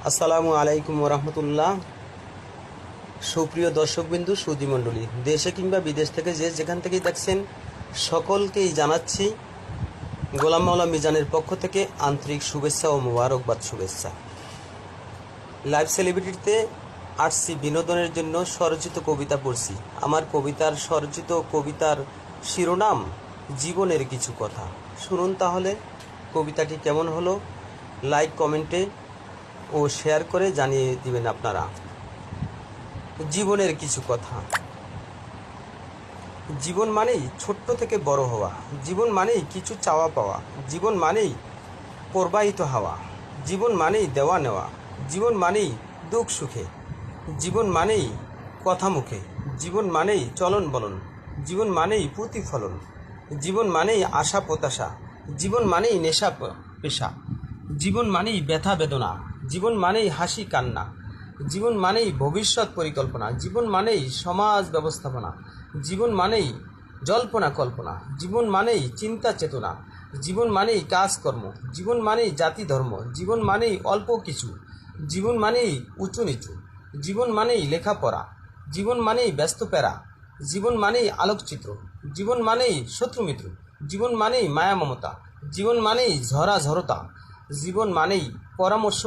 আসসালামু আলাইকুম রহমতুল্লাহ। সুপ্রিয় দর্শকবিন্দু, সুধীমণ্ডলী, দেশে কিংবা বিদেশ থেকে যে যেখান থেকেই দেখছেন সকলকেই জানাচ্ছি গোলাম মাওলা মিজানের পক্ষ থেকে আন্তরিক শুভেচ্ছা ও মোবারকবাদ। শুভেচ্ছা। লাইভ সেলিব্রিটিতে আসছি বিনোদনের জন্য। স্বরচিত কবিতা পড়ছি। আমার স্বরচিত কবিতার শিরোনাম জীবনের কিছু কথা। শুনুন তাহলে কবিতাটি কেমন হলো। লাইক, কমেন্টে ও শেয়ার করে জানিয়ে দিবেন আপনারা। জীবনের কিছু কথা। জীবন মানেই ছোট্ট থেকে বড় হওয়া। জীবন মানেই কিছু চাওয়া পাওয়া। জীবন মানেই প্রবাহিত হাওয়া। জীবন মানেই দেওয়া নেওয়া। জীবন মানেই দুঃখ সুখে। জীবন মানেই কথা মুখে। জীবন মানেই চলন বলন। জীবন মানেই প্রতিফলন। জীবন মানেই আশা প্রত্যাশা। জীবন মানেই নেশা পেশা। জীবন মানেই ব্যথা বেদনা। জীবন মানেই হাসি কান্না। জীবন মানেই ভবিষ্যৎ পরিকল্পনা। জীবন মানেই সমাজ ব্যবস্থাপনা। জীবন মানেই জল্পনা কল্পনা। জীবন মানেই চিন্তা চেতনা। জীবন মানেই কাজকর্ম। জীবন মানেই জাতি ধর্ম। জীবন মানেই অল্প কিছু। জীবন মানেই উঁচু নিচু। জীবন মানেই লেখাপড়া। জীবন মানেই ব্যস্ত প্যারা। জীবন মানেই আলোকচিত্র। জীবন মানেই শত্রু মিত্র। জীবন মানেই মায়া মমতা। জীবন মানেই ঝরা ঝরতা। জীবন মানেই পরামর্শ।